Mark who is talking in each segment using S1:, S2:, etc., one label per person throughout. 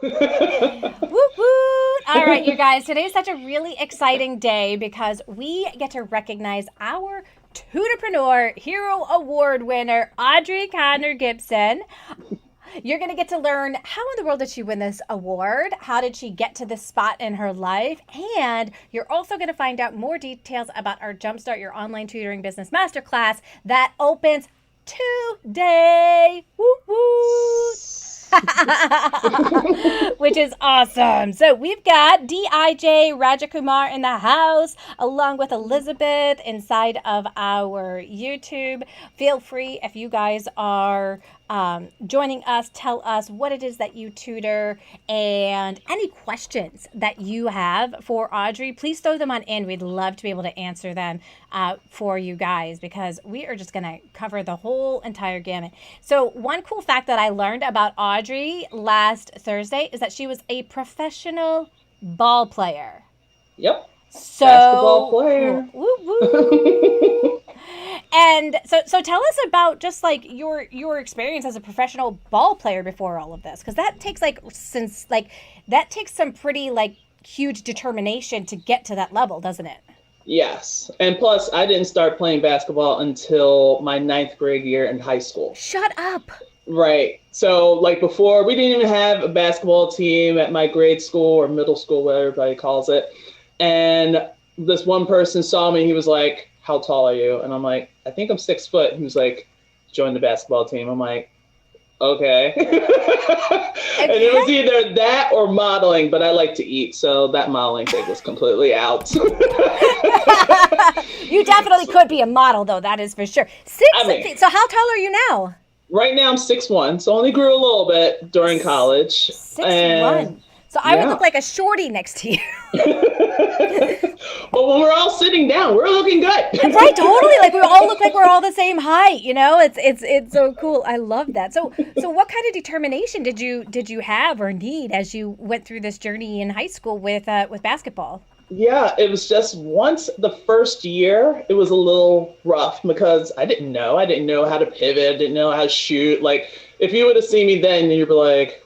S1: Woot woot! All right, you guys, today is such a really exciting day because we get to recognize our Tutorpreneur Hero Award winner, Audrey Codner-Gibson. You're going to get to learn how in the world did she win this award? How did she get to this spot in her life? And you're also going to find out more details about our Jumpstart Your Online Tutoring Business Masterclass that opens today. Woo woo! Which is awesome. So we've got DIJ Rajakumar in the house, along with Elizabeth inside of our YouTube. Feel free, if you guys are joining us, tell us what it is that you tutor and any questions that you have for Audrey. Please throw them on in. We'd love to be able to answer them for you guys because we are just going to cover the whole entire gamut. So one cool fact that I learned about Audrey last Thursday is that she was a professional ball player.
S2: Yep.
S1: So,
S2: basketball player.
S1: Woo, woo. And so tell us about just like your experience as a professional ball player before all of this, because that takes that takes some pretty huge determination to get to that level, doesn't it?
S2: Yes. And plus, I didn't start playing basketball until my 9th grade year in high school.
S1: Shut up.
S2: Right. So before, we didn't even have a basketball team at my grade school or middle school, whatever everybody calls it. And this one person saw me. He was like, "How tall are you?" And I'm like, "I think I'm 6 foot." He was like, "Join the basketball team." I'm like, "Okay." And it was either that or modeling, but I like to eat, so that modeling thing was completely out.
S1: You definitely could be a model, though. That is for sure. 6 feet. So how tall are you now?
S2: Right now I'm 6'1", so only grew a little bit during college.
S1: 6'1". So I would look like a shorty next to you.
S2: But when we're all sitting down, we're looking good.
S1: Right, totally. Like we all look like we're all the same height. You know, it's so cool. I love that. So what kind of determination did you have or need as you went through this journey in high school with basketball?
S2: Yeah, it was just once the first year, it was a little rough because I didn't know how to pivot, didn't know how to shoot. Like if you would have seen me then, you'd be like,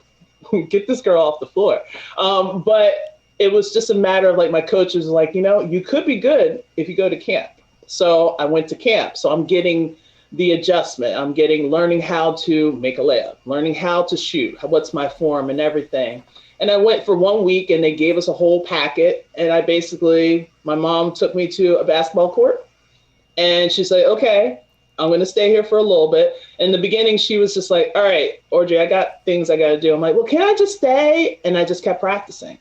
S2: "Get this girl off the floor." But it was just a matter of my coach was like, you could be good if you go to camp. So I went to camp. So I'm getting the adjustment. I'm learning how to make a layup, learning how to shoot, what's my form and everything. And I went for 1 week and they gave us a whole packet. And my mom took me to a basketball court and she's like, "Okay, I'm going to stay here for a little bit." In the beginning, she was just like, "All right, Audrey, I got things I got to do." I'm like, "Well, can I just stay?" And I just kept practicing.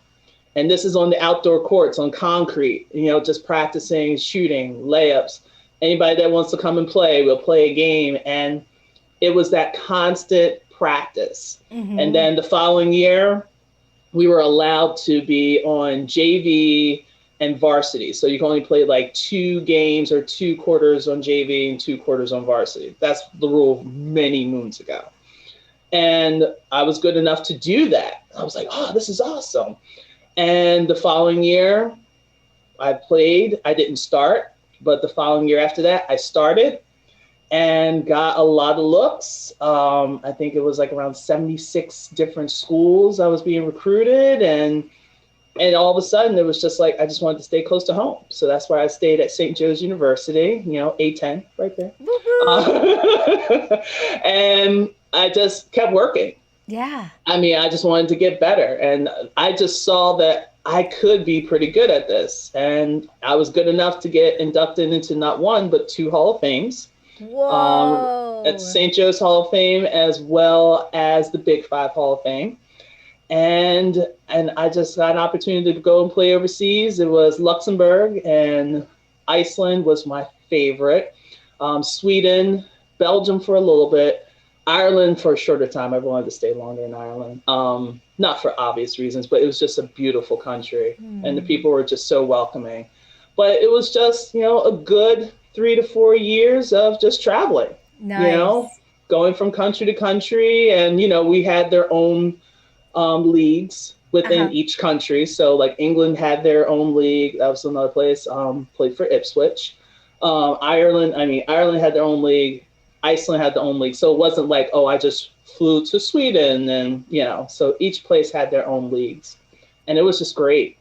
S2: And this is on the outdoor courts, on concrete, just practicing, shooting, layups. Anybody that wants to come and play, we'll play a game. And it was that constant practice. Mm-hmm. And then the following year, we were allowed to be on JV and varsity. So you can only play 2 games or 2 quarters on JV and 2 quarters on varsity. That's the rule many moons ago. And I was good enough to do that. I was like, "Oh, this is awesome." And the following year I played. I didn't start, but the following year after that, I started and got a lot of looks. I think it was around 76 different schools I was being recruited. And all of a sudden, it was just I just wanted to stay close to home. So that's why I stayed at St. Joe's University, A10 right there. And I just kept working.
S1: Yeah.
S2: I just wanted to get better. And I just saw that I could be pretty good at this. And I was good enough to get inducted into not 1, but 2 Hall of Fames.
S1: Whoa.
S2: At St. Joe's Hall of Fame, as well as the Big 5 Hall of Fame. And I just got an opportunity to go and play overseas. It was Luxembourg and Iceland was my favorite. Sweden, Belgium for a little bit. Ireland for a shorter time. I wanted to stay longer in Ireland. Not for obvious reasons, but it was just a beautiful country. And the people were just so welcoming. But it was just, a good 3 to 4 years of just traveling.
S1: Nice.
S2: Going from country to country. And, we had their own leagues within each country. So England had their own league. That was another place. Played for Ipswich. Ireland had their own league. Iceland had their own league. So it wasn't like, oh, I just flew to Sweden and, so each place had their own leagues. And it was just great.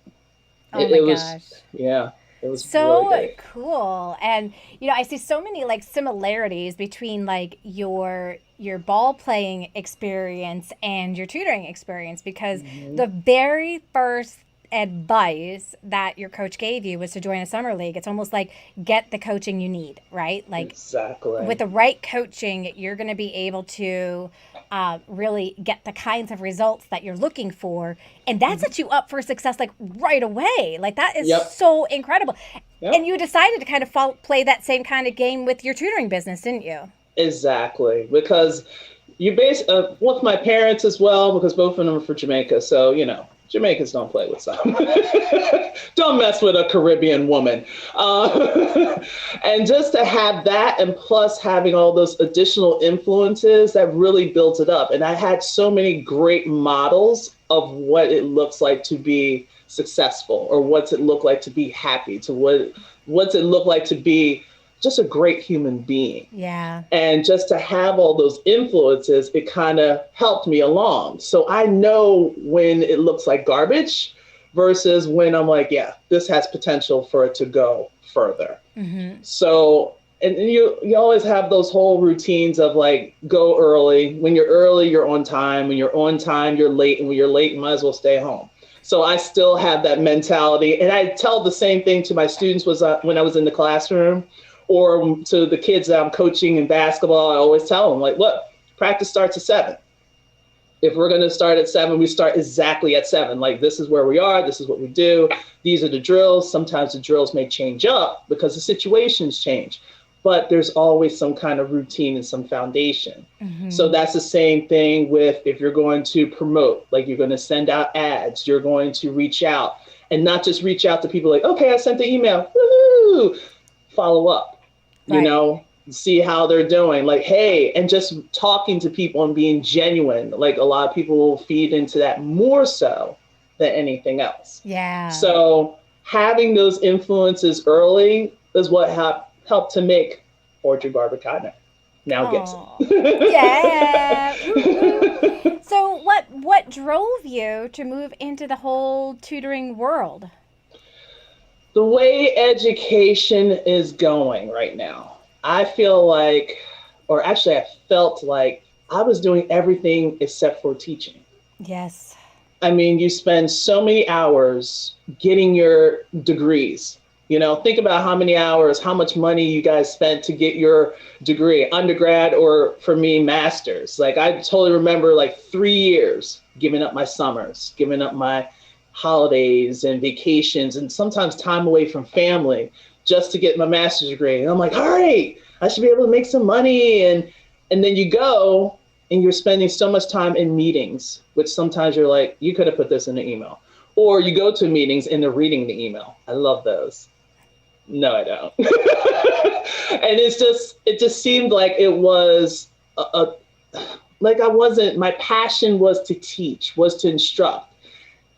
S1: Oh my
S2: It was,
S1: gosh.
S2: yeah, it was really
S1: So
S2: great.
S1: cool. And I see so many like similarities between like your ball playing experience and your tutoring experience, because
S2: Mhm.
S1: the very first advice that your coach gave you was to join a summer league. It's almost like get the coaching you need, right? Like with
S2: Exactly.
S1: the right coaching, you're going to be able to really get the kinds of results that you're looking for. And that
S2: Mhm.
S1: sets you up for success like right away. Like that is
S2: Yep.
S1: so incredible. And
S2: Yep.
S1: you decided to kind of play that same kind of game with your tutoring business, didn't you?
S2: Exactly. Because you base with my parents as well, because both of them are from Jamaica. So, Jamaicans don't play with some. Don't mess with a Caribbean woman. And just to have that, and plus having all those additional influences, that really builds it up. And I had so many great models of what it looks like to be successful, or what's it look like to be happy, to what's it look like to be just a great human being.
S1: Yeah.
S2: And just to have all those influences, it kind of helped me along. So I know when it looks like garbage versus when I'm like, yeah, this has potential for it to go further.
S1: Mm-hmm.
S2: So, and you always have those whole routines of like, go early. When you're early, you're on time. When you're on time, you're late. And when you're late, you might as well stay home. So I still have that mentality. And I tell the same thing to my students when I was in the classroom, or to the kids that I'm coaching in basketball. I always tell them, like, look, practice starts at 7. If we're going to start at 7, we start exactly at 7. Like, this is where we are. This is what we do. These are the drills. Sometimes the drills may change up because the situations change, but there's always some kind of routine and some foundation. So
S1: Mm-hmm.
S2: that's the same thing with if you're going to promote, like you're going to send out ads, you're going to reach out, and not just reach out to people like, okay, I sent the email. Woo-hoo! Follow up,
S1: Right.
S2: see how they're doing. Like, hey, and just talking to people and being genuine. Like, a lot of people will feed into that more so than anything else.
S1: Yeah.
S2: So having those influences early is what helped to make Audrey Codner, now Gibson.
S1: Oh. Yeah. Woo-hoo. So what drove you to move into the whole tutoring world?
S2: The way education is going right now, I feel like, or actually, I felt like I was doing everything except for teaching.
S1: Yes.
S2: I mean, you spend so many hours getting your degrees. Think about how many hours, how much money you guys spent to get your degree, undergrad, or for me, master's. Like, I totally remember like 3 years giving up my summers, giving up my holidays and vacations, and sometimes time away from family just to get my master's degree. And I'm like, all right, I should be able to make some money. And then you go and you're spending so much time in meetings, which sometimes you're like, you could have put this in the email. Or you go to meetings and they're reading the email. I love those. No, I don't. And it just seemed like it was like I wasn't, my passion was to teach, was to instruct.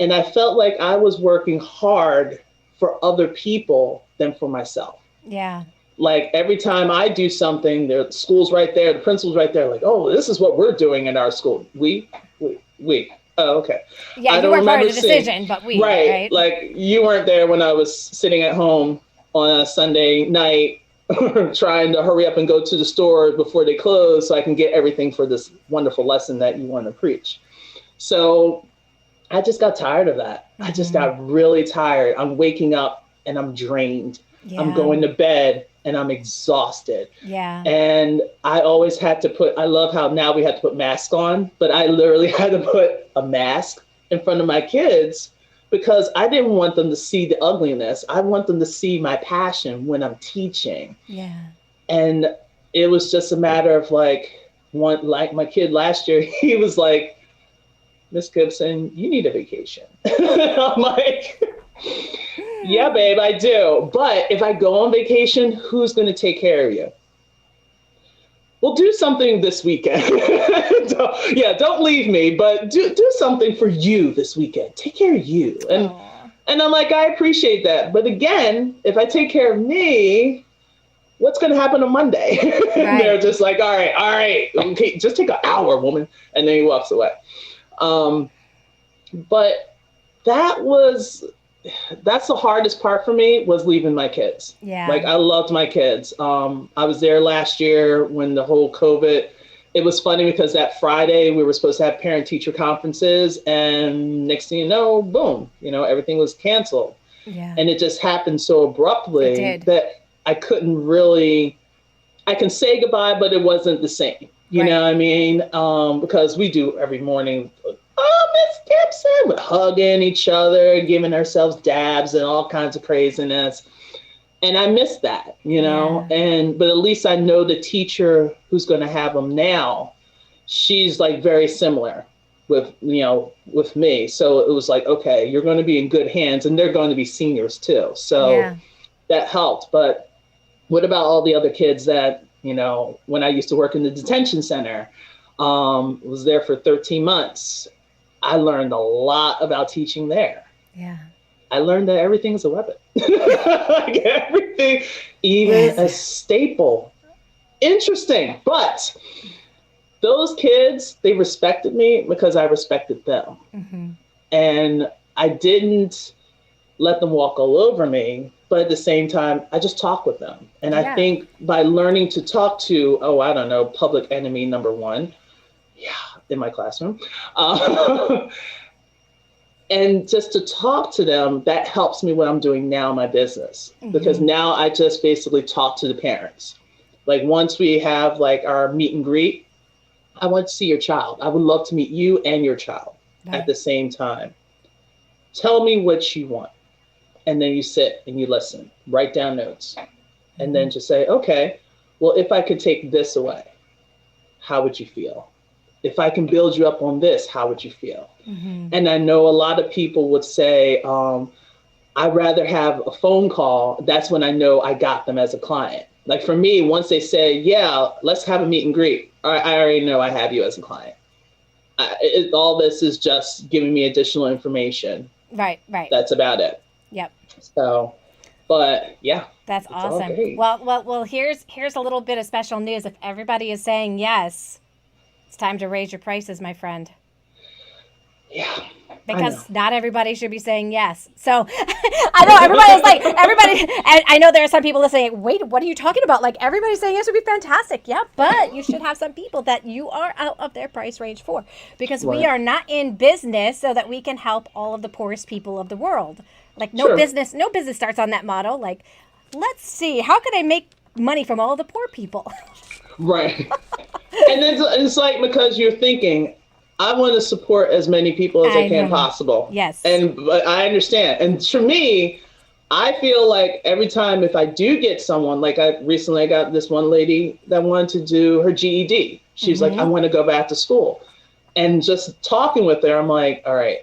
S2: And I felt like I was working hard for other people than for myself.
S1: Yeah.
S2: Like, every time I do something, the school's right there, the principal's right there, like, oh, this is what we're doing in our school. We. Oh, okay.
S1: Yeah,
S2: I
S1: you
S2: don't
S1: weren't part
S2: remember
S1: of the
S2: seeing.
S1: decision, but we,
S2: Right.
S1: right?
S2: Like, you weren't there when I was sitting at home on a Sunday night trying to hurry up and go to the store before they close so I can get everything for this wonderful lesson that you want to preach. So I just got tired of that. I just
S1: Mm-hmm.
S2: got really tired. I'm waking up and I'm drained. I'm
S1: Yeah.
S2: going to bed and I'm exhausted.
S1: Yeah.
S2: And I always had to I love how now we have to put masks on, but I literally had to put a mask in front of my kids because I didn't want them to see the ugliness. I want them to see my passion when I'm teaching.
S1: Yeah.
S2: And it was just a matter of like my kid last year, he was like, Miss Gibson, you need a vacation. I'm like, yeah, babe, I do. But if I go on vacation, who's going to take care of you? We'll do something this weekend. Don't leave me, but do something for you this weekend. Take care of you.
S1: Aw.
S2: And I'm like, I appreciate that. But again, if I take care of me, what's going to happen on Monday? And they're
S1: Right.
S2: just like, all right, okay, just take an hour, woman. And then he walks away. Um, but that was, that's the hardest part for me, was leaving my kids.
S1: Yeah.
S2: Like, I loved my kids. I was there last year when the whole COVID, it was funny because that Friday we were supposed to have parent teacher conferences, and next thing you know, boom, everything was canceled.
S1: Yeah.
S2: And it just happened so
S1: It
S2: abruptly
S1: did.
S2: that I couldn't really, I can say goodbye, but it wasn't the same. You
S1: Right.
S2: know what I mean? Because we do every morning, oh, Miss Gibson, we're hugging each other, giving ourselves dabs and all kinds of craziness. And I miss that,
S1: Yeah.
S2: but at least I know the teacher who's going to have them now, she's like very similar with me. So it was like, okay, you're going to be in good hands, and they're going to be seniors too. So
S1: Yeah.
S2: that helped. But what about all the other kids that, when I used to work in the detention center, was there for 13 months. I learned a lot about teaching there.
S1: Yeah.
S2: I learned that everything's a weapon. Like everything, even a
S1: Yes.
S2: staple. Interesting. But those kids, they respected me because I respected them.
S1: Mm-hmm.
S2: And I didn't let them walk all over me. But at the same time, I just talk with them. And I
S1: Yeah.
S2: think by learning to talk to, I don't know, public enemy number one, in my classroom, and just to talk to them, that helps me what I'm doing now in my business. Because
S1: Mm-hmm.
S2: now I just basically talk to the parents. Like once we have like our meet and greet, I want to see your child. I would love to meet you and your child at
S1: Right.
S2: the same time. Tell me what you want. And then you sit and you listen, write down notes, and
S1: Mm-hmm.
S2: then just say, okay, well, if I could take this away, how would you feel? If I can build you up on this, how would you feel?
S1: Mm-hmm.
S2: And I know a lot of people would say, I'd rather have a phone call. That's when I know I got them as a client. Like for me, once they say, yeah, let's have a meet and greet, I already know I have you as a client. All this is just giving me additional information.
S1: Right. Right.
S2: That's about it.
S1: Yep.
S2: So, but yeah,
S1: That's
S2: it's all
S1: awesome.
S2: great.
S1: Well. Here's a little bit of special news. If everybody is saying yes, it's time to raise your prices, my friend.
S2: Yeah.
S1: Because not everybody should be saying yes. So I know everybody's like, and I know there are some people listening, wait, what are you talking about? Like everybody's saying yes would be fantastic. Yeah, but you should have some people that you are out of their price range for. Because we
S2: Right.
S1: are not in business so that we can help all of the poorest people of the world. Like no
S2: Sure.
S1: business starts on that model. Like, let's see, how can I make money from all the poor people?
S2: Right. And then it's like, because you're thinking, I want to support as many people as I can
S1: know.
S2: possible.
S1: Yes.
S2: But I understand. And for me, I feel like every time if I do get someone, like I got this one lady that wanted to do her GED. She's like, I want to go back to school. And just talking with her, I'm like, all right,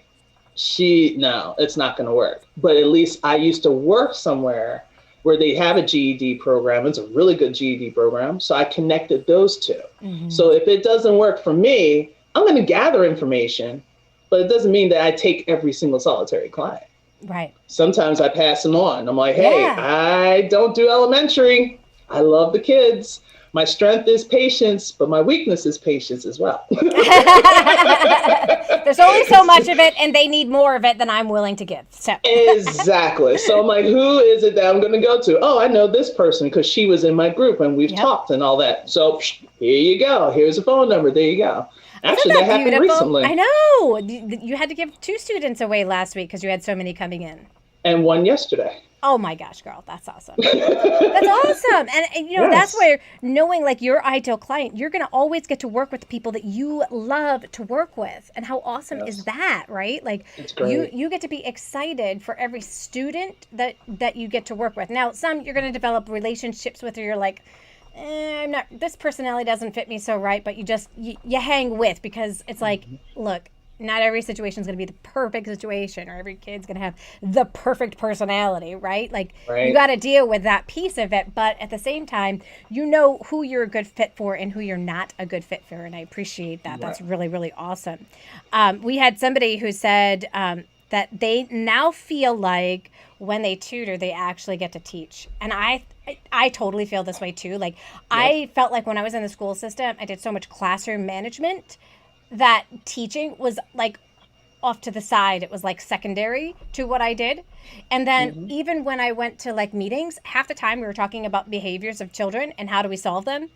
S2: no, it's not going to work. But at least I used to work somewhere where they have a GED program. It's a really good GED program. So I connected those two. So if it doesn't work for me, I'm going to gather information, but it doesn't mean that I take every single solitary client.
S1: Right.
S2: Sometimes I pass them on. I'm like, hey,
S1: Yeah.
S2: I don't do elementary. I love the kids. My strength is patience, but my weakness is patience as well.
S1: There's only so much of it, and they need more of it than I'm willing to give. So
S2: Exactly. So I'm like, who is it that I'm going to go to? Oh, I know this person because she was in my group and we've talked and all that. So here you go. Here's a phone number. There you go. Actually, that happened
S1: beautiful?
S2: recently.
S1: I know. You had to give 2 students away last week because you had so many coming in.
S2: And one yesterday.
S1: Oh my gosh, girl, that's awesome. That's awesome. And
S2: Yes.
S1: that's where knowing like your ideal client, you're going to always get to work with people that you love to work with. And how awesome is that, right? Like
S2: It's great.
S1: you get to be excited for every student that you get to work with. Now, some you're going to develop relationships with, or you're like, I'm not, this personality doesn't fit me so right, but you hang with, because it's like, look, not every situation is going to be the perfect situation, or every kid's going to have the perfect personality, right? Like you got to deal with that piece of it. But at the same time, you know who you're a good fit for and who you're not a good fit for. And I appreciate that. That's really, really awesome. We had somebody who said, that they now feel like when they tutor, they actually get to teach. And I totally feel this way too. Like, I felt like when I was in the school system, I did so much classroom management that teaching was like off to the side. It was like secondary to what I did. And then even when I went to like meetings, half the time we were talking about behaviors of children and how do we solve them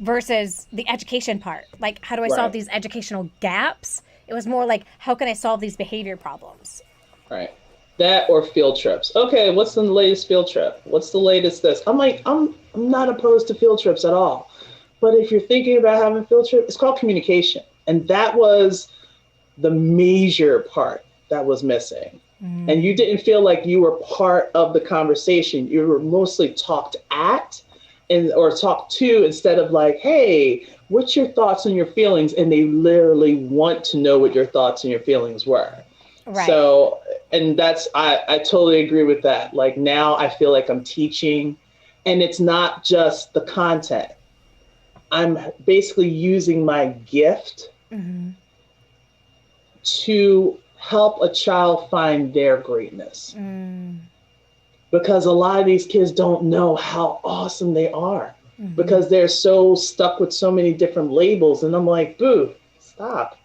S1: versus the education part. Like, how do I solve these educational gaps? It was more like, how can I solve these behavior problems?
S2: Right. That or field trips. Okay, what's the latest field trip? What's the latest this? I'm like, I'm not opposed to field trips at all. But if you're thinking about having a field trip, it's called communication. And that was the major part that was missing. And you didn't feel like you were part of the conversation. You were mostly talked at or talked to instead of like, hey, what's your thoughts and your feelings? And they literally want to know what your thoughts and your feelings were. Right. So, and that's, I totally agree with that. Like now I feel like I'm teaching and it's not just the content. I'm basically using my gift to help a child find their greatness. Because a lot of these kids don't know how awesome they are because they're so stuck with so many different labels. And I'm like, boo, stop.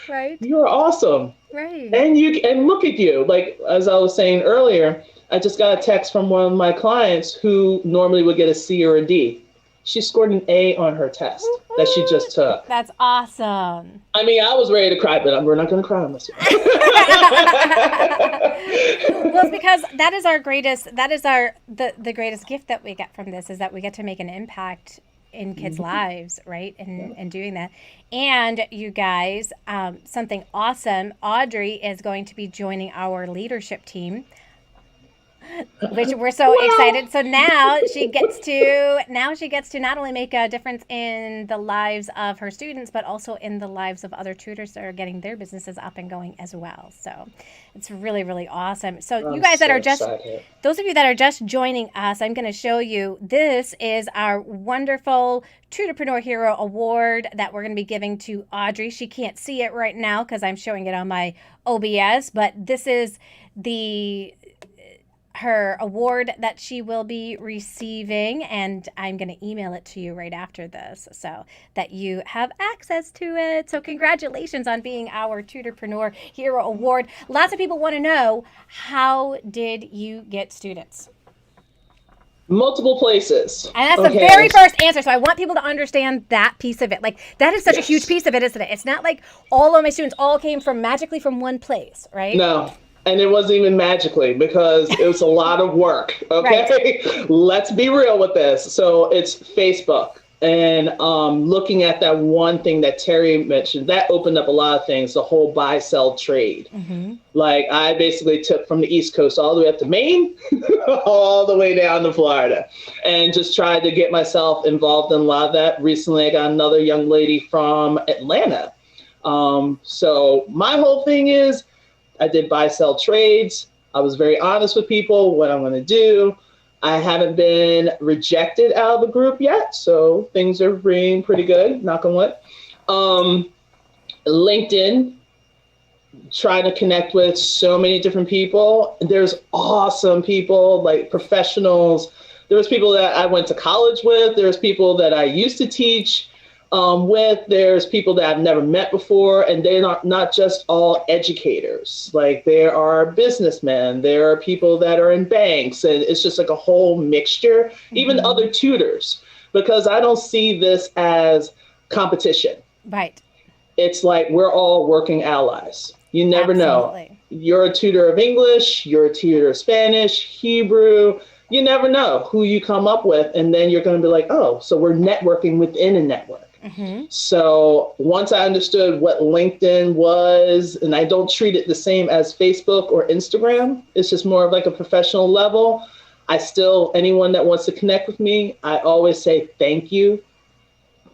S1: Right.
S2: You're awesome.
S1: Right.
S2: And look at you. Like, as I was saying earlier, I just got a text from one of my clients who normally would get a C or a D. She scored an A on her test that she just took.
S1: That's awesome.
S2: I mean, I was ready to cry, but we're not going to cry on this one.
S1: Well, it's because that is our greatest, the greatest gift that we get from this is that we get to make an impact in kids' lives, right? And doing that. And you guys, something awesome, Audrey is going to be joining our leadership team, which we're so excited. So now she gets to not only make a difference in the lives of her students, but also in the lives of other tutors that are getting their businesses up and going as well. So it's really, really awesome. So you guys that are just, those of you that are just joining us, I'm going to show you, this is our wonderful Tutorpreneur Hero Award that we're going to be giving to Audrey. She can't see it right now because I'm showing it on my OBS, but this is her award that she will be receiving, and I'm going to email it to you right after this so that you have access to it. So congratulations on being our Tutorpreneur Hero Award. Lots of people want to know, how did you get students?
S2: Multiple places.
S1: And that's the very first answer. So I want people to understand that piece of it. Like, that is such a huge piece of it, isn't it? It's not like all of my students all came from magically from one place, right?
S2: No. And it wasn't even magically because it was a lot of work. Okay. Right. Let's be real with this. So it's Facebook and looking at that one thing that Terry mentioned, that opened up a lot of things, the whole buy, sell trade. Like I basically took from the East Coast all the way up to Maine, all the way down to Florida, and just tried to get myself involved in a lot of that. Recently, I got another young lady from Atlanta. So my whole thing is, I did buy, sell trades. I was very honest with people, what I'm going to do. I haven't been rejected out of the group yet, so things are being pretty good, knock on wood. LinkedIn, trying to connect with so many different people. There's awesome people, like professionals. There was people that I went to college with. There's people that I used to teach with. There's people that I've never met before, and they're not just all educators. Like there are businessmen, there are people that are in banks, and it's just like a whole mixture, even other tutors, because I don't see this as competition.
S1: Right.
S2: It's like we're all working allies. You never know. You're a tutor of English, you're a tutor of Spanish, Hebrew. You never know who you come up with, and then you're going to be like, oh, so we're networking within a network. So once I understood what LinkedIn was, and I don't treat it the same as Facebook or Instagram, it's just more of like a professional level. Anyone that wants to connect with me, I always say thank you.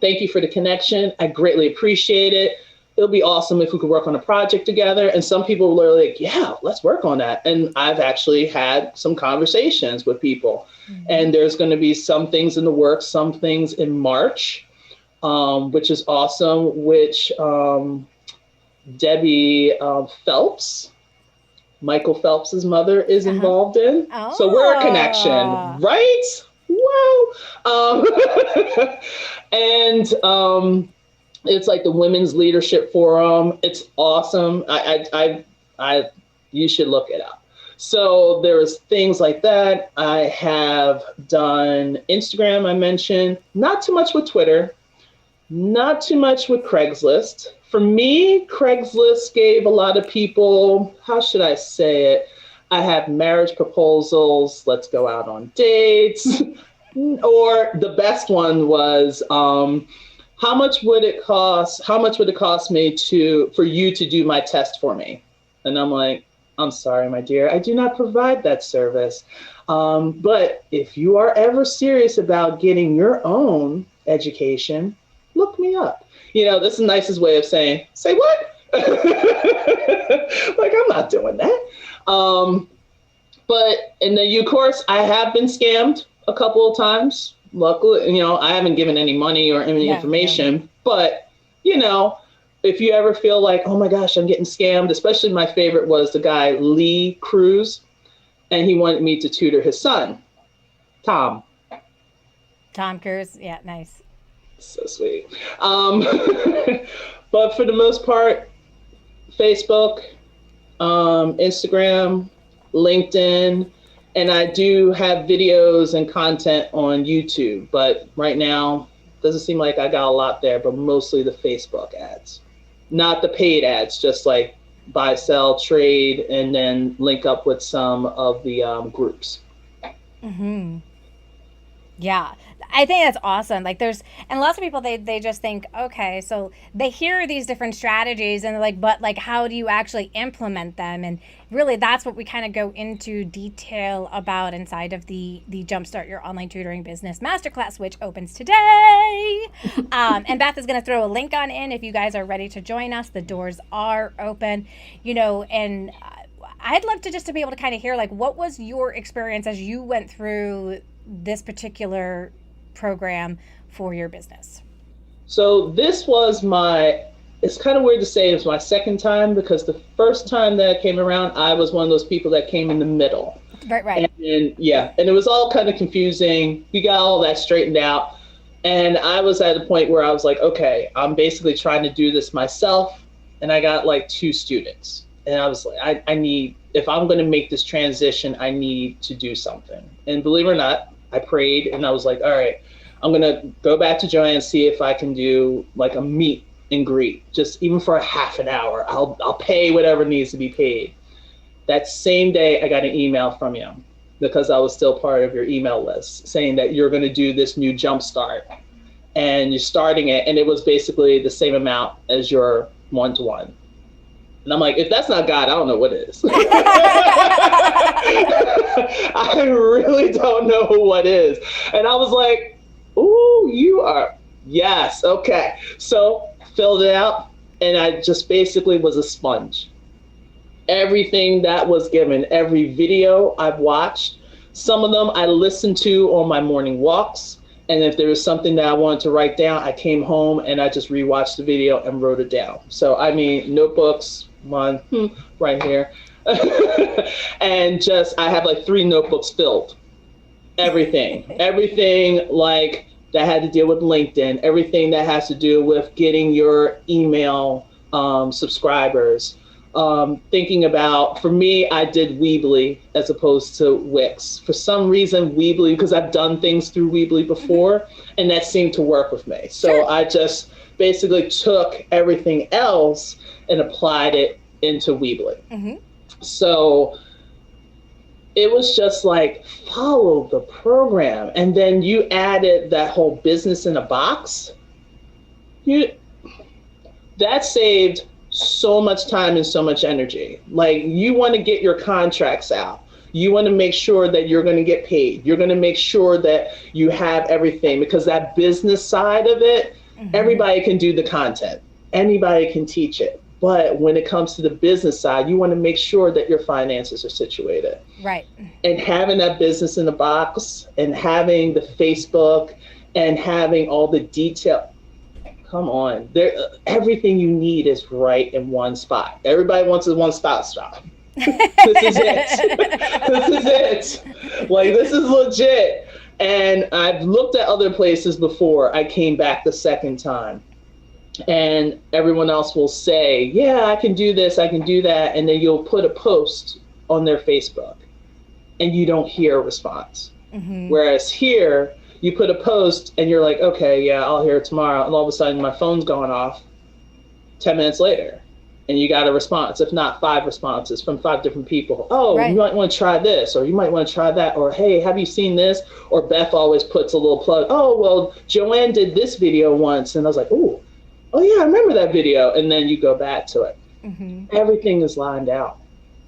S2: Thank you for the connection. I greatly appreciate it. It'll be awesome if we could work on a project together. And some people were like, yeah, let's work on that. And I've actually had some conversations with people. And there's going to be some things in the works, some things in March. Which is awesome, which Debbie Phelps Michael Phelps's mother is involved in.
S1: Oh.
S2: So we're a connection, right? Wow. And it's like the Women's Leadership Forum. It's awesome. You should look it up. So there's things like that. I have done Instagram, I mentioned, not too much with Twitter, not too much with Craigslist. For me, Craigslist gave a lot of people, how should I say it? I have marriage proposals, let's go out on dates. Or the best one was, how much would it cost me for you to do my test for me? And I'm like, I'm sorry, my dear, I do not provide that service. But if you are ever serious about getting your own education, look me up. This is the nicest way of saying, say what? Like, I'm not doing that. And then, of course, I have been scammed a couple of times. Luckily, I haven't given any money or any information, but, if you ever feel like, oh my gosh, I'm getting scammed, especially my favorite was the guy, Lee Cruz, and he wanted me to tutor his son, Tom.
S1: Tom Cruise. Yeah, nice.
S2: So sweet. But for the most part, Facebook, Instagram, LinkedIn, and I do have videos and content on YouTube, but right now, doesn't seem like I got a lot there, but mostly the Facebook ads. Not the paid ads, just like buy, sell, trade, and then link up with some of the groups.
S1: Mm-hmm. Yeah, I think that's awesome. Like and lots of people, they just think, okay, so they hear these different strategies and they're like, but like, how do you actually implement them? And really that's what we kind of go into detail about inside of the Jumpstart Your Online Tutoring Business Masterclass, which opens today. And Beth is going to throw a link on in if you guys are ready to join us. The doors are open, and I'd love to be able to kind of hear, like, what was your experience as you went through this particular program for your business?
S2: So this was it's kind of weird to say it was my second time, because the first time that I came around, I was one of those people that came in the middle.
S1: Right.
S2: And it was all kind of confusing. We got all that straightened out. And I was at a point where I was like, okay, I'm basically trying to do this myself. And I got like 2 students. And I was like, I need, if I'm going to make this transition, I need to do something. And believe it or not, I prayed and I was like, all right, I'm going to go back to Joanne and see if I can do like a meet and greet, just even for a half an hour. I'll pay whatever needs to be paid. That same day, I got an email from you, because I was still part of your email list, saying that you're going to do this new Jumpstart and you're starting it. And it was basically the same amount as your one-to-one. And I'm like, if that's not God, I don't know what is. I really don't know what is. And I was like, ooh, you are, yes, okay. So filled it out, and I just basically was a sponge. Everything that was given, every video I've watched, some of them I listened to on my morning walks. And if there was something that I wanted to write down, I came home and I just rewatched the video and wrote it down. So, I mean, notebooks, one right here. And I have like 3 notebooks filled. Everything like that had to deal with LinkedIn, everything that has to do with getting your email subscribers. Thinking about, for me, I did Weebly as opposed to Wix. For some reason, Weebly, because I've done things through Weebly before, and that seemed to work with me. So sure. I just basically took everything else and applied it into Weebly. Mm-hmm. So it was just like, follow the program. And then you added that whole business in a box. That saved so much time and so much energy. Like, you want to get your contracts out. You want to make sure that you're going to get paid. You're going to make sure that you have everything, because that business side of it, everybody can do the content. Anybody can teach it. But when it comes to the business side, you want to make sure that your finances are situated. Right. And having that business in the box and having the Facebook and having all the detail. Come on, everything you need is right in one spot. Everybody wants a one-stop shop. This is it. This is it. Like, this is legit. And I've looked at other places before I came back the second time. And everyone else will say, yeah, I can do this, I can do that. And then you'll put a post on their Facebook and you don't hear a response. Mm-hmm. Whereas here, you put a post and you're like, okay, yeah, I'll hear it tomorrow. And all of a sudden my phone's going off 10 minutes later. And you got a response, if not 5 responses from 5 different people. Oh, right. You might want to try this, or you might want to try that, or hey, have you seen this? Or Beth always puts a little plug. Oh, well, Joanne did this video once. And I was like, oh yeah, I remember that video. And then you go back to it. Mm-hmm. Everything is lined out.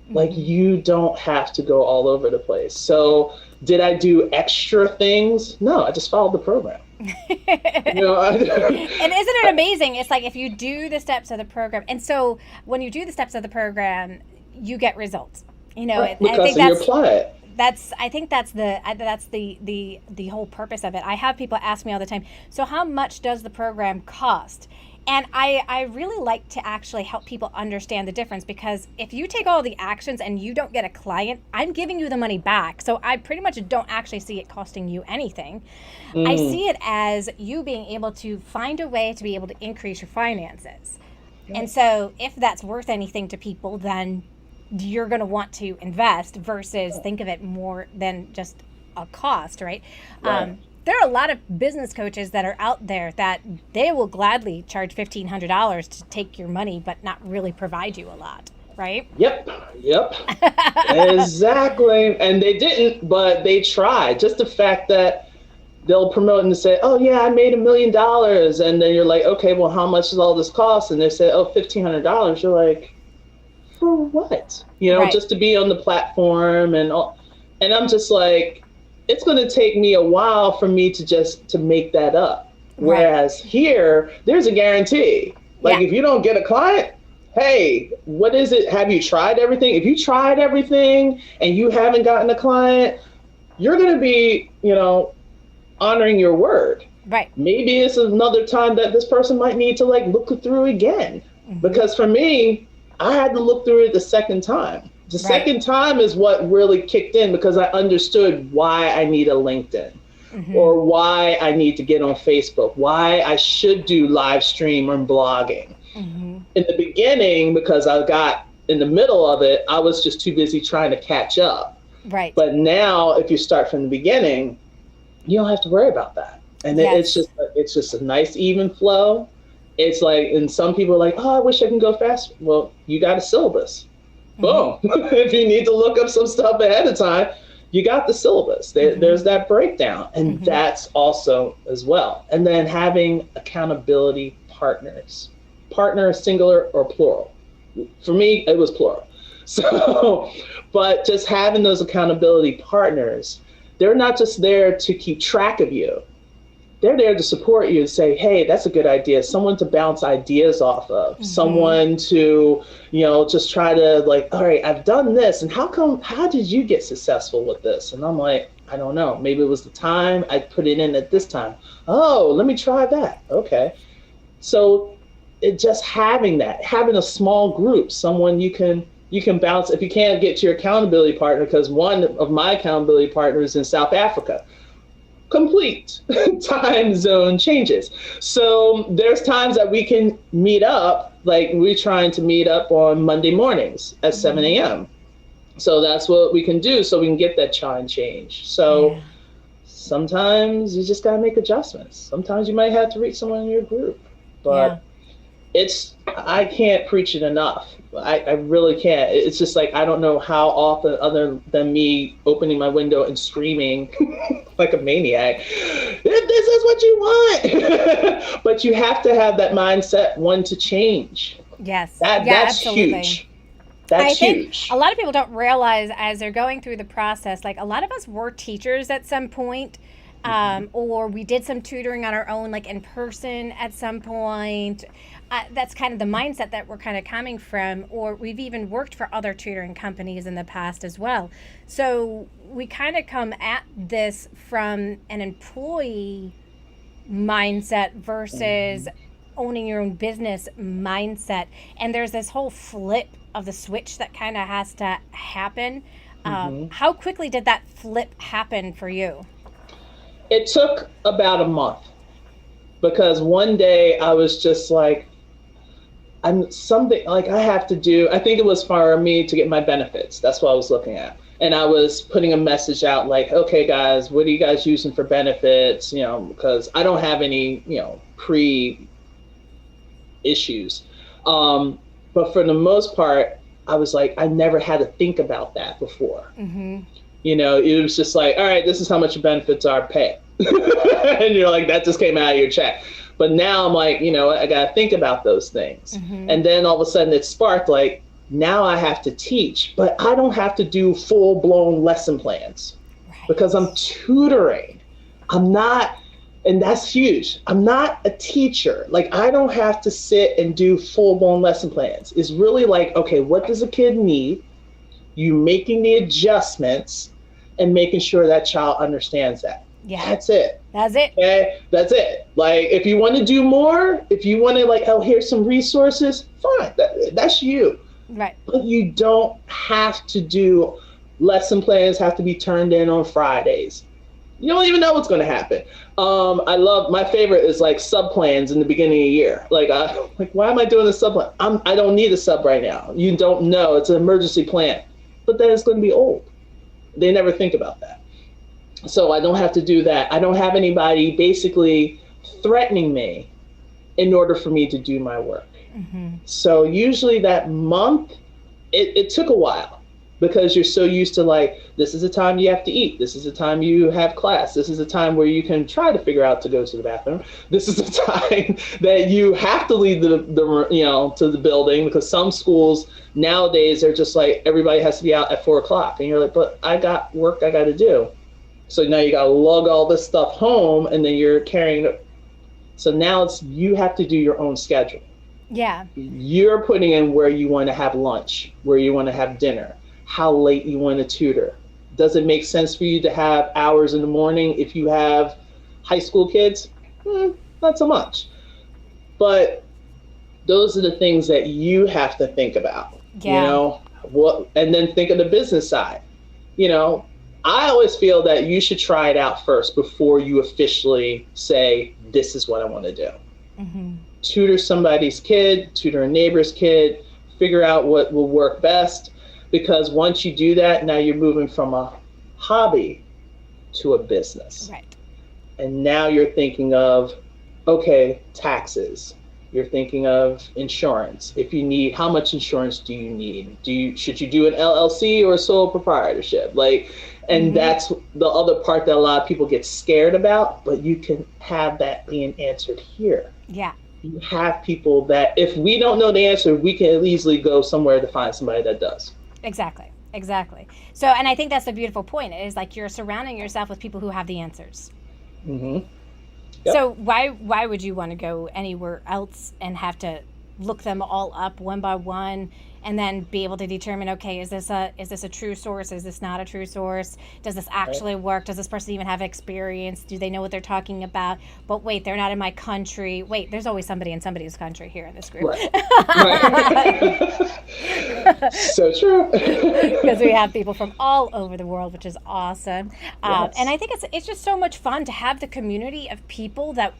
S2: Mm-hmm. Like, you don't have to go all over the place. So did I do extra things? No, I just followed the program.
S1: And isn't it amazing? It's like, if you do the steps of the program, and so when you do the steps of the program, you get results.
S2: Right, because you apply it.
S1: I think that's the whole purpose of it. I have people ask me all the time, so how much does the program cost? And I really like to actually help people understand the difference, because if you take all the actions and you don't get a client, I'm giving you the money back. So I pretty much don't actually see it costing you anything. I see it as you being able to find a way to be able to increase your finances. Yeah. And so if that's worth anything to people, then you're going to want to invest versus think of it more than just a cost, right? There are a lot of business coaches that are out there that they will gladly charge $1,500 to take your money, but not really provide you a lot, right?
S2: Yep. Exactly. And they didn't, but they tried. Just the fact that they'll promote and say, oh yeah, I made $1 million. And then you're like, okay, well, how much does all this cost? And they say, oh, $1,500. You're like, for what? Right. Just to be on the platform and all. And I'm just like, it's going to take me a while for me to make that up. Whereas here, there's a guarantee. Like, if you don't get a client, hey, what is it? Have you tried everything? If you tried everything and you haven't gotten a client, you're going to be, honoring your word.
S1: Right.
S2: Maybe it's another time that this person might need to look through again. Mm-hmm. Because for me, I had to look through it the second time. The second time is what really kicked in, because I understood why I need a LinkedIn, or why I need to get on Facebook, why I should do live stream or blogging. Mm-hmm. In the beginning, because I got in the middle of it, I was just too busy trying to catch up.
S1: Right.
S2: But now, if you start from the beginning, you don't have to worry about that. And it's just a nice, even flow. It's like, and some people are like, oh, I wish I can go faster. Well, you got a syllabus. Boom. If you need to look up some stuff ahead of time, you got the syllabus. There's that breakdown. And that's also as well. And then having accountability partners. Partner, singular or plural. For me, it was plural. So, but just having those accountability partners, they're not just there to keep track of you. They're there to support you and say, hey, that's a good idea. Someone to bounce ideas off of, someone to, just try to all right, I've done this. And how did you get successful with this? And I'm like, I don't know. Maybe it was the time I put it in at this time. Oh, let me try that. Okay. So it just having a small group, someone you can bounce. If you can't get to your accountability partner, because one of my accountability partners is in South Africa. Complete time zone changes. So there's times that we can meet up, like we're trying to meet up on Monday mornings at 7 a.m. So that's what we can do, so we can get that time change. So sometimes you just got to make adjustments. Sometimes you might have to reach someone in your group, but I can't preach it enough. I really can't. It's just like, I don't know how often, other than me opening my window and screaming like a maniac, if this is what you want. But you have to have that mindset, to change.
S1: Yes.
S2: That's absolutely huge. That's huge.
S1: A lot of people don't realize, as they're going through the process, a lot of us were teachers at some point. Or we did some tutoring on our own, in person at some point. That's kind of the mindset that we're kind of coming from, or we've even worked for other tutoring companies in the past as well. So we kind of come at this from an employee mindset versus owning your own business mindset. And there's this whole flip of the switch that kind of has to happen.
S2: Mm-hmm.
S1: How quickly did that flip happen for you?
S2: It took about a month because one day I was just like, I'm something like I have to do. I think it was for me to get my benefits. That's what I was looking at. And I was putting a message out like, okay, guys, what are you guys using for benefits? Because I don't have any, pre issues. But for the most part, I was like, I never had to think about that before.
S1: Mm-hmm.
S2: It was just like, all right, this is how much your benefits are, pay. And you're like, that just came out of your check. But now I'm like, I got to think about those things.
S1: Mm-hmm.
S2: And then all of a sudden it sparked like, now I have to teach, but I don't have to do full blown lesson plans because I'm tutoring. I'm not, and that's huge. I'm not a teacher. Like I don't have to sit and do full blown lesson plans. It's really like, okay, what does a kid need? You making the adjustments and making sure that child understands that.
S1: Yeah.
S2: That's it.
S1: That's it.
S2: Okay. That's it. Like if you want to do more, if you want to like, oh, here's some resources, fine. That's you.
S1: Right.
S2: But you don't have to do lesson plans have to be turned in on Fridays. You don't even know what's going to happen. My favorite is like sub plans in the beginning of the year. Like why am I doing a sub plan? I don't need a sub right now. You don't know. It's an emergency plan. But then it's going to be old. They never think about that. So I don't have to do that. I don't have anybody basically threatening me in order for me to do my work.
S1: Mm-hmm.
S2: So usually that month, it took a while because you're so used to like, this is the time you have to eat. This is the time you have class. This is the time where you can try to figure out to go to the bathroom. This is the time that you have to leave to the building because some schools nowadays are just like, everybody has to be out at 4:00. And you're like, but I got work I got to do. So now you got to lug all this stuff home and then you're carrying it. So now you have to do your own schedule.
S1: Yeah.
S2: You're putting in where you want to have lunch, where you want to have dinner, how late you want to tutor. Does it make sense for you to have hours in the morning if you have high school kids? Not so much. But those are the things that you have to think about.
S1: Yeah.
S2: And then think of the business side. I always feel that you should try it out first before you officially say, this is what I want to do.
S1: Mm-hmm.
S2: Tutor somebody's kid, tutor a neighbor's kid, figure out what will work best. Because once you do that, now you're moving from a hobby to a business.
S1: Right.
S2: And now you're thinking of, okay, taxes. You're thinking of insurance. If you need, how much insurance do you need? Should you do an LLC or a sole proprietorship? And that's the other part that a lot of people get scared about, but you can have that being answered here.
S1: Yeah.
S2: You have people that if we don't know the answer, we can easily go somewhere to find somebody that does.
S1: Exactly. So, and I think that's a beautiful point. It is like you're surrounding yourself with people who have the answers.
S2: Mm-hmm. Yep.
S1: So why would you want to go anywhere else and have to look them all up one by one and then be able to determine, okay, is this a true source? Is this not a true source? Does this actually work? Does this person even have experience? Do they know what they're talking about? But wait, they're not in my country. Wait, there's always somebody in somebody's country here in this group.
S2: Right. So true.
S1: Because we have people from all over the world, which is awesome.
S2: Yes.
S1: And I think it's just so much fun to have the community of people that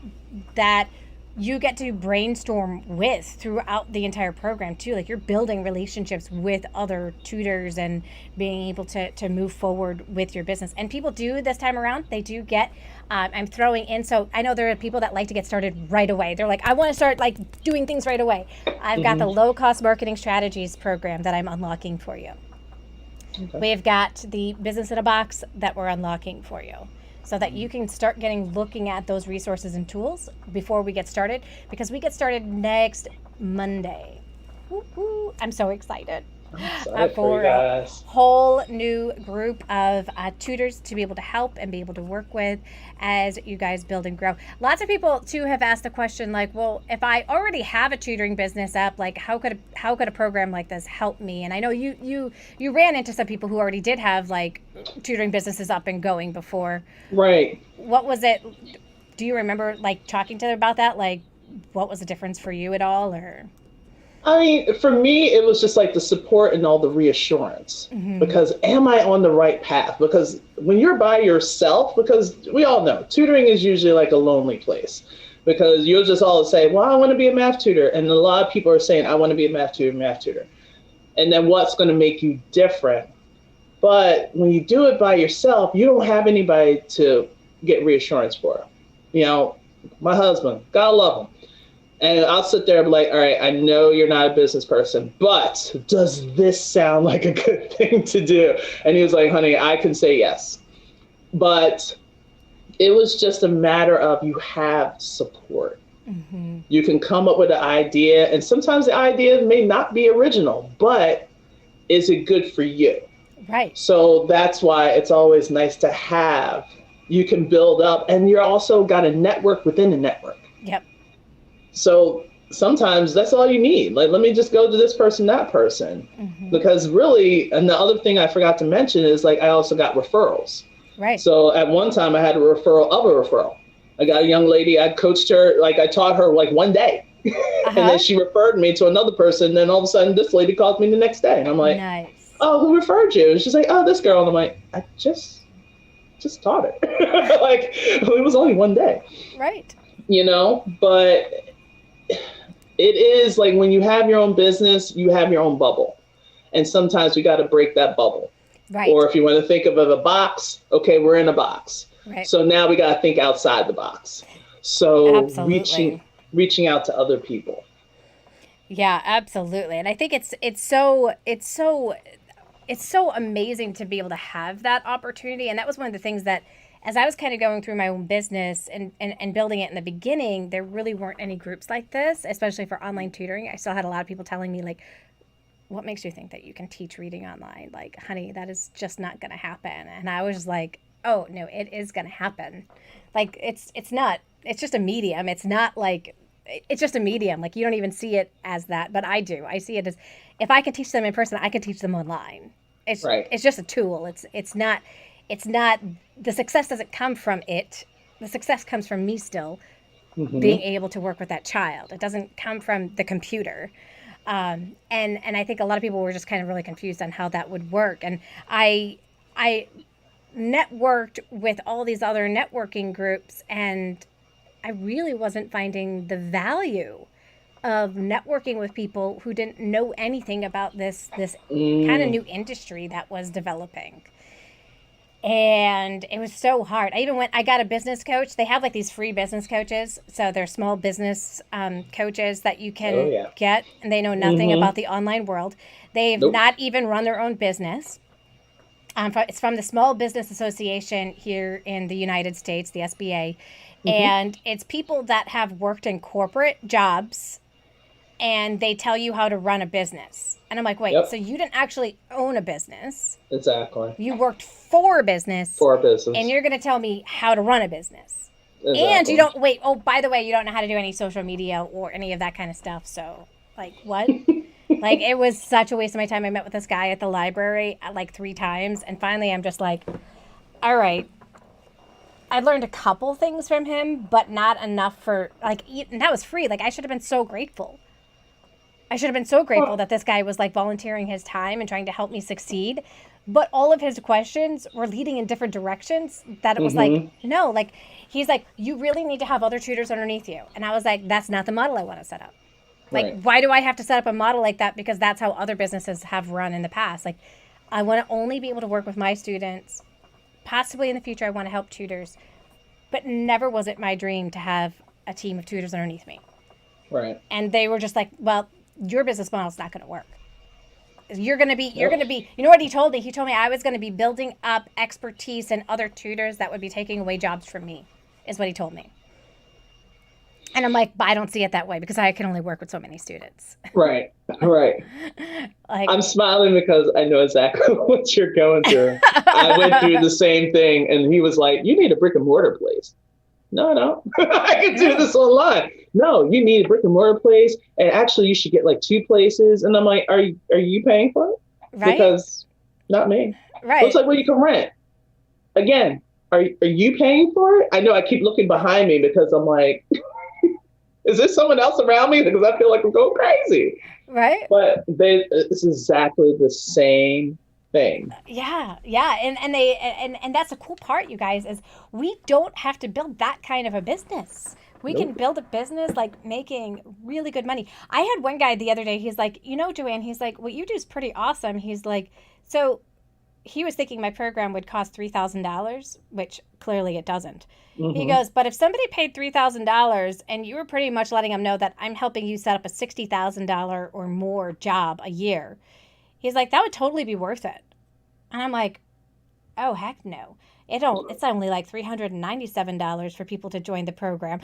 S1: you get to brainstorm with throughout the entire program too. Like you're building relationships with other tutors and being able to move forward with your business. And people do this time around, they do get, I'm throwing in, so I know there are people that like to get started right away. They're like, I want to start like doing things right away. I've got the low cost marketing strategies program that I'm unlocking for you. Okay. We've got the business in a box that we're unlocking for you, so that you can start looking at those resources and tools before we get started, because we get started next Monday. Woo-hoo. I'm so excited.
S2: For
S1: a whole new group of tutors to be able to help and be able to work with as you guys build and grow. Lots of people too have asked the question like, well, if I already have a tutoring business up, like how could a program like this help me? And I know you ran into some people who already did have like tutoring businesses up and going before.
S2: Right.
S1: What was it? Do you remember like talking to them about that? Like what was the difference for you at all, or?
S2: I mean, for me, it was just like the support and all the reassurance. Because am I on the right path? Because when you're by yourself, because we all know tutoring is usually like a lonely place. Because you'll just all say, well, I want to be a math tutor. And a lot of people are saying, I want to be a math tutor, math tutor. And then what's going to make you different? But when you do it by yourself, you don't have anybody to get reassurance for. You know, my husband, God love him. And I'll sit there and be like, all right, I know you're not a business person, but does this sound like a good thing to do? And he was like, honey, I can say yes. But it was just a matter of you have support. You can come up with an idea, and sometimes the idea may not be original, but is it good for you?
S1: Right.
S2: So that's why it's always nice to have, you can build up, and you're also got a network within the network.
S1: Yep.
S2: So sometimes that's all you need. Like, let me just go to this person, that person. Because really, and the other thing I forgot to mention is like, I also got referrals.
S1: Right.
S2: So at one time I had a referral of a referral. I got a young lady, I coached her, like I taught her like one day. And then she referred me to another person. And then all of a sudden this lady called me the next day. And I'm like,
S1: nice.
S2: Oh, who referred you? And she's like, oh, this girl. And I'm like, I just taught her. Like, it was only one day.
S1: Right.
S2: You know, but it is like when you have your own business, you have your own bubble. And sometimes we got to break that bubble.
S1: Right.
S2: Or if you want to think of a box, okay, we're in a box.
S1: Right.
S2: So now we got to think outside the box. So
S1: Absolutely.
S2: reaching out to other people.
S1: Yeah, absolutely. And I think it's so amazing to be able to have that opportunity. And that was one of the things that, as I was kind of going through my own business and building it in the beginning, there really weren't any groups like this, especially for online tutoring. I still had a lot of people telling me, like, what makes you think that you can teach reading online? Like, honey, that is just not going to happen. And I was like, oh, no, it is going to happen. Like, it's just a medium. It's not like, it's just a medium. Like, you don't even see it as that, but I do. I see it as, if I can teach them in person, I can teach them online. It's just a tool. It's not, the success doesn't come from it. The success comes from me still being able to work with that child. It doesn't come from the computer. And I think a lot of people were just kind of really confused on how that would work. And I networked with all these other networking groups, and I really wasn't finding the value of networking with people who didn't know anything about this kind of new industry that was developing. And it was so hard. I got a business coach. They have like these free business coaches. So they're small business coaches that you can get, and they know nothing about the online world. They've not even run their own business. It's from the Small Business Association here in the United States, the SBA. And it's people that have worked in corporate jobs, and they tell you how to run a business. And I'm like, wait, so you didn't actually own a business.
S2: Exactly.
S1: You worked for a business.
S2: For a business.
S1: And you're going to tell me how to run a business.
S2: Exactly.
S1: And you don't, wait, oh, by the way, you don't know how to do any social media or any of that kind of stuff. So, like, what? Like, it was such a waste of my time. I met with this guy at the library like 3 times. And finally, I'm just like, all right. I learned a couple things from him, but not enough for, like, and that was free. Like, I should have been so grateful. I should have been so grateful that this guy was like volunteering his time and trying to help me succeed. But all of his questions were leading in different directions that it was like, no, like, he's like, you really need to have other tutors underneath you. And I was like, that's not the model I want to set up. Like, why do I have to set up a model like that? Because that's how other businesses have run in the past. Like, I want to only be able to work with my students. Possibly in the future, I want to help tutors. But never was it my dream to have a team of tutors underneath me.
S2: Right.
S1: And they were just like, well, your business model is not going to work. You're going to be, you know what he told me? He told me I was going to be building up expertise in other tutors that would be taking away jobs from me, is what he told me. And I'm like, but I don't see it that way because I can only work with so many students.
S2: Right. Like, I'm smiling because I know exactly what you're going through. I went through the same thing, and he was like, you need a brick and mortar place. No, I can do this online. No, you need a brick and mortar place, and actually you should get like 2 places. And I'm like, are you paying for it?
S1: Right.
S2: Because not me.
S1: Right.
S2: Looks like, well, you can rent. Again, are you paying for it? I know I keep looking behind me because I'm like, Is there someone else around me? Because I feel like I'm going crazy.
S1: Right?
S2: But it's exactly the same thing.
S1: Yeah, yeah, and that's a cool part, you guys, is we don't have to build that kind of a business. We can
S2: Nope.
S1: build a business like making really good money. I had one guy the other day. He's like, Joanne. He's like, what you do is pretty awesome. He's like, so he was thinking my program would cost $3,000, which clearly it doesn't. He
S2: Mm-hmm.
S1: goes, but if somebody paid $3,000 and you were pretty much letting them know that I'm helping you set up a $60,000 or more job a year, he's like, that would totally be worth it. And I'm like, oh heck no. It's only like $397 for people to join the program.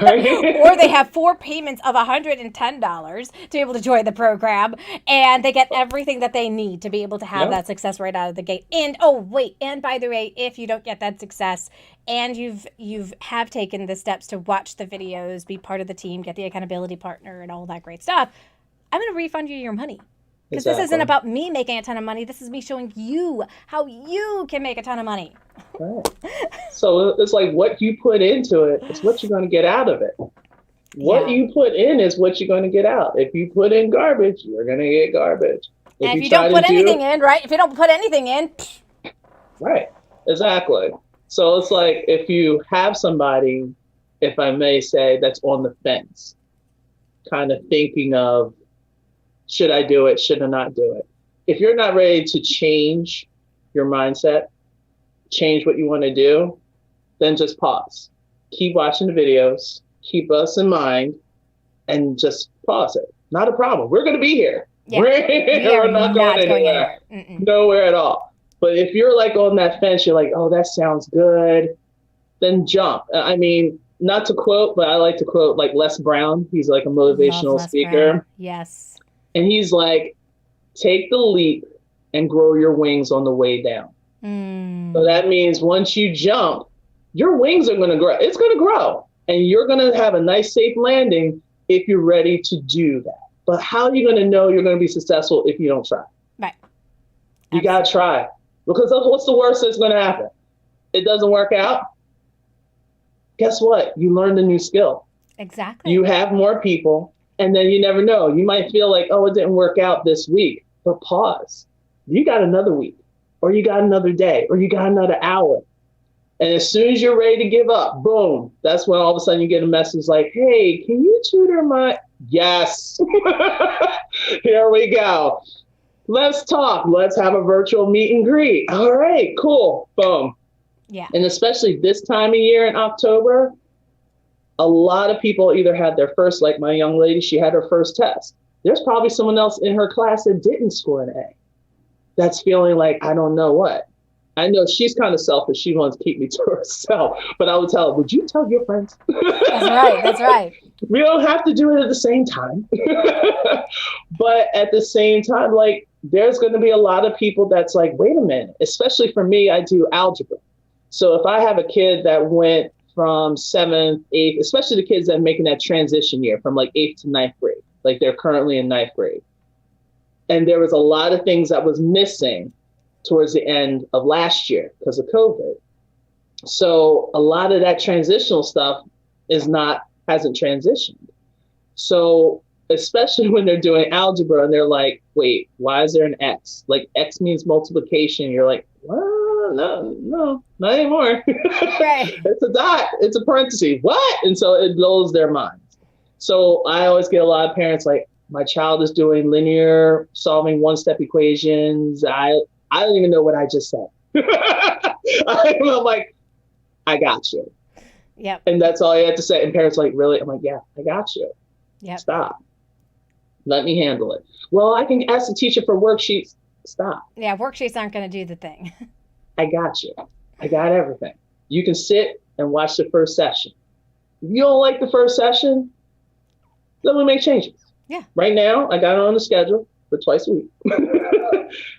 S1: Or they have 4 payments of $110 to be able to join the program, and they get everything that they need to be able to have
S2: Yep.
S1: that success right out of the gate. And oh wait, and by the way, if you don't get that success and you've have taken the steps to watch the videos, be part of the team, get the accountability partner and all that great stuff, I'm going to refund you your money. Because this isn't
S2: Exactly.
S1: about me making a ton of money. This is me showing you how you can make a ton of money.
S2: Right. So it's like what you put into it is what you're going to get out of it. What
S1: Yeah.
S2: you put in is what you're going to get out. If you put in garbage, you're going to get garbage.
S1: And if you
S2: try
S1: don't
S2: to
S1: put anything in, right? If you don't put anything in,
S2: right, exactly. So it's like if you have somebody, if I may say, that's on the fence, kind of thinking of, should I do it? Should I not do it? If you're not ready to change your mindset, change what you want to do, then just pause. Keep watching the videos, keep us in mind, and just pause it. Not a problem. We're going to be here.
S1: yeah,
S2: We're not going anywhere. Nowhere at all. But if you're like on that fence, you're like, oh, that sounds good, then jump. I mean, not to quote, but I like to quote like Les Brown. He's like a
S1: Love
S2: motivational
S1: Les
S2: speaker.
S1: Brown. Yes.
S2: And he's like, take the leap and grow your wings on the way down. So that means once you jump, your wings are going to grow. It's going to grow. And you're going to have a nice, safe landing if you're ready to do that. But how are you going to know you're going to be successful if you don't try?
S1: Right.
S2: You got to try. Because what's the worst that's going to happen? It doesn't work out. Guess what? You learned a new skill.
S1: Exactly.
S2: You have more people. And then you never know. You might feel like, oh, it didn't work out this week. But pause. You got another week. Or you got another day. Or you got another hour. And as soon as you're ready to give up, boom, that's when all of a sudden you get a message like, hey, can you tutor my... Yes. Here we go. Let's talk. Let's have a virtual meet and greet. All right, cool. Boom.
S1: Yeah.
S2: And especially this time of year in October, a lot of people either had their first, like my young lady, she had her first test. There's probably someone else in her class that didn't score an A. That's feeling like, I don't know what. I know she's kind of selfish. She wants to keep me to herself. But I would tell her, would you tell your friends?
S1: That's right. That's right.
S2: We don't have to do it at the same time. But at the same time, like, there's going to be a lot of people that's like, wait a minute. Especially for me, I do algebra. So if I have a kid that went from 7th, 8th, especially the kids that are making that transition year from like 8th to 9th grade, like they're currently in 9th grade. And there was a lot of things that was missing towards the end of last year because of COVID. So a lot of that transitional stuff hasn't transitioned. So especially when they're doing algebra and they're like, wait, why is there an X? Like X means multiplication. You're like, well, no, not anymore.
S1: Right.
S2: It's a dot. It's a parenthesis. What? And so it blows their minds. So I always get a lot of parents like, my child is doing linear solving one-step equations. I don't even know what I just said. I'm like, I got you.
S1: Yep.
S2: And that's all you have to say. And parents are like, really? I'm like, yeah, I got you.
S1: Yep.
S2: Stop. Let me handle it. Well, I can ask the teacher for worksheets. Stop.
S1: Yeah, worksheets aren't going to do the thing.
S2: I got you. I got everything. You can sit and watch the first session. If you don't like the first session, then we make changes.
S1: Yeah.
S2: Right now, I got it on the schedule for twice a week.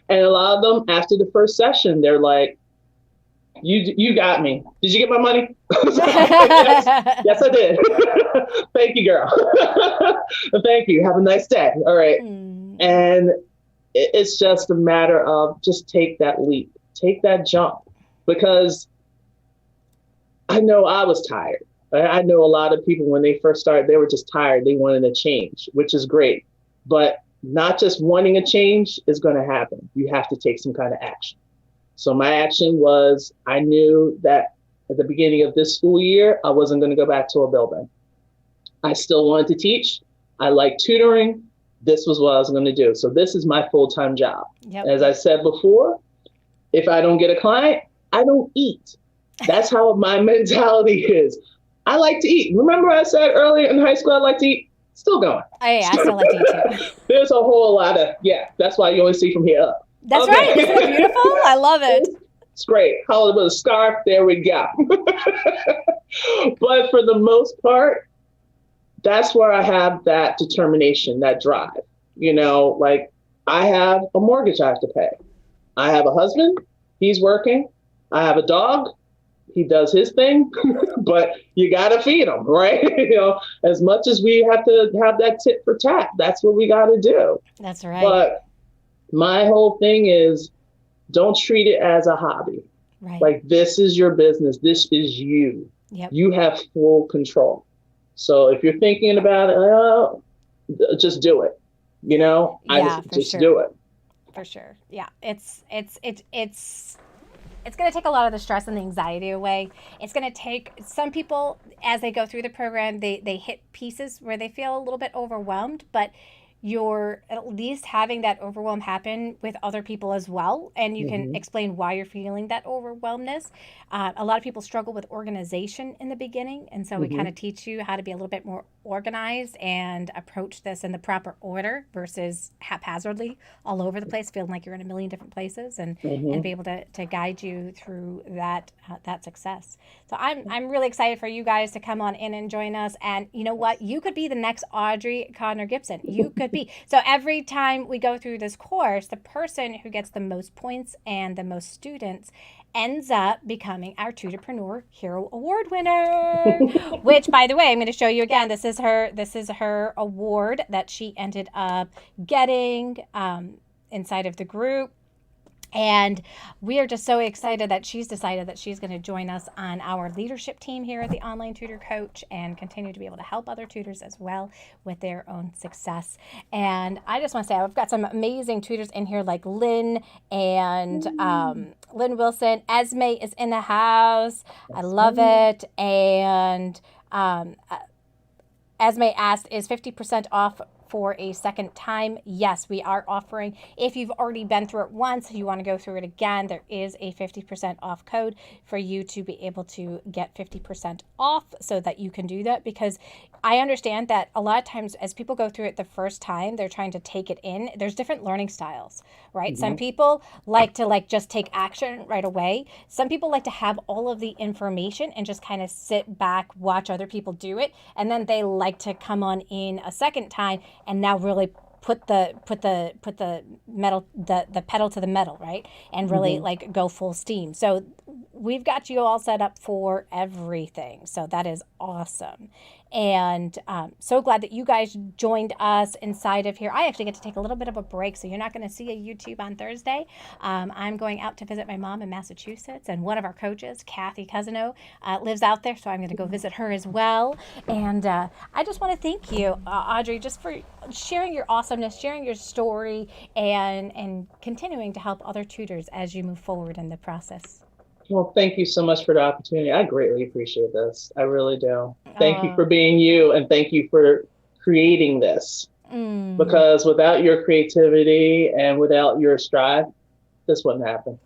S2: And a lot of them, after the first session, they're like, you got me. Did you get my money? Yes, I did. Thank you, girl. Thank you. Have a nice day. All right. And it's just a matter of just take that leap, take that jump, because I know I was tired. I know a lot of people when they first started, they were just tired. They wanted a change, which is great. But not just wanting a change is going to happen. You have to take some kind of action. So my action was I knew that at the beginning of this school year, I wasn't going to go back to a building. I still wanted to teach. I like tutoring. This was what I was going to do. So this is my full-time job.
S1: Yep.
S2: As I said before, if I don't get a client, I don't eat. That's how my mentality is. I like to eat. Remember I said earlier in high school I like to eat? Still going.
S1: Oh, yeah, I still like to eat too.
S2: There's a whole lot of, that's why you only see from here up.
S1: That's okay. Right. Isn't it beautiful? I love it.
S2: It's great. Hold it with a scarf. There we go. But for the most part, that's where I have that determination, that drive. Like I have a mortgage I have to pay. I have a husband. He's working. I have a dog. He does his thing, but you got to feed him, right? As much as we have to have that tit for tat, that's what we got to do.
S1: That's right.
S2: But my whole thing is don't treat it as a hobby.
S1: Right.
S2: Like this is your business. This is you.
S1: Yep.
S2: You have full control. So if you're thinking about it, just do it. Just do it.
S1: For sure. Yeah. It's going to take a lot of the stress and the anxiety away. It's going to take some people, as they go through the program, they hit pieces where they feel a little bit overwhelmed, but you're at least having that overwhelm happen with other people as well. And you can explain why you're feeling that overwhelmness. A lot of people struggle with organization in the beginning. And so we kind of teach you how to be a little bit more organized and approach this in the proper order versus haphazardly all over the place, feeling like you're in a million different places and be able to guide you through that success. So I'm really excited for you guys to come on in and join us. And you know what? You could be the next Audrey Codner-Gibson. You could be. So every time we go through this course, the person who gets the most points and the most students ends up becoming our Tutorpreneur Hero Award winner. Which, by the way, I'm going to show you again. This is her award that she ended up getting inside of the group. And we are just so excited that she's decided that she's going to join us on our leadership team here at the Online Tutor Coach and continue to be able to help other tutors as well with their own success. And I just want to say I've got some amazing tutors in here like Lynn and Lynn Wilson. Esme is in the house. I love it. And Esme asked, is 50% off for a second time? Yes, we are offering. If you've already been through it once, you want to go through it again, there is a 50% off code for you to be able to get 50% off so that you can do that, because I understand that a lot of times as people go through it the first time, they're trying to take it in. There's different learning styles, right? Some people like to just take action right away. Some people like to have all of the information and just kind of sit back, watch other people do it, and then they like to come on in a second time and now really put the metal the pedal to the metal, right? And really go full steam. So we've got you all set up for everything. So that is awesome. And so glad that you guys joined us inside of here. I actually get to take a little bit of a break, so you're not going to see a YouTube on Thursday. I'm going out to visit my mom in Massachusetts, and one of our coaches, Kathy Cousino, lives out there, so I'm going to go visit her as well. And I just want to thank you, Audrey, just for sharing your awesomeness, sharing your story, and continuing to help other tutors as you move forward in the process.
S2: Well, thank you so much for the opportunity. I greatly appreciate this. I really do. Thank you for being you, and thank you for creating this. Because without your creativity and without your strive, this wouldn't happen.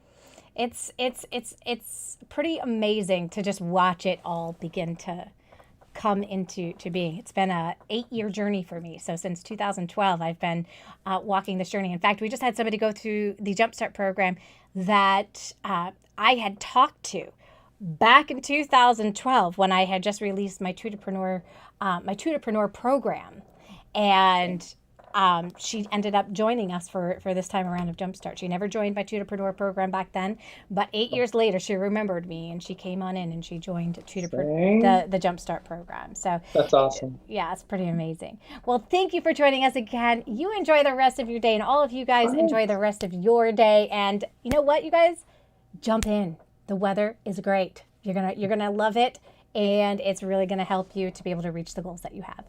S1: It's pretty amazing to just watch it all begin to come into being. It's been a 8-year journey for me. So since 2012, I've been walking this journey. In fact, we just had somebody go through the Jumpstart program that I had talked to back in 2012 when I had just released my Tutorpreneur program. And she ended up joining us for this time around of Jumpstart. She never joined my Tutorpreneur program back then, but 8 years later, she remembered me and she came on in and she joined the Jumpstart program. So
S2: that's awesome.
S1: Yeah, it's pretty amazing. Well, thank you for joining us again. You enjoy the rest of your day, and all of you guys enjoy the rest of your day. And you know what, you guys? Jump in. The weather is great. You're gonna love it. and it's really going to help you to be able to reach the goals that you have.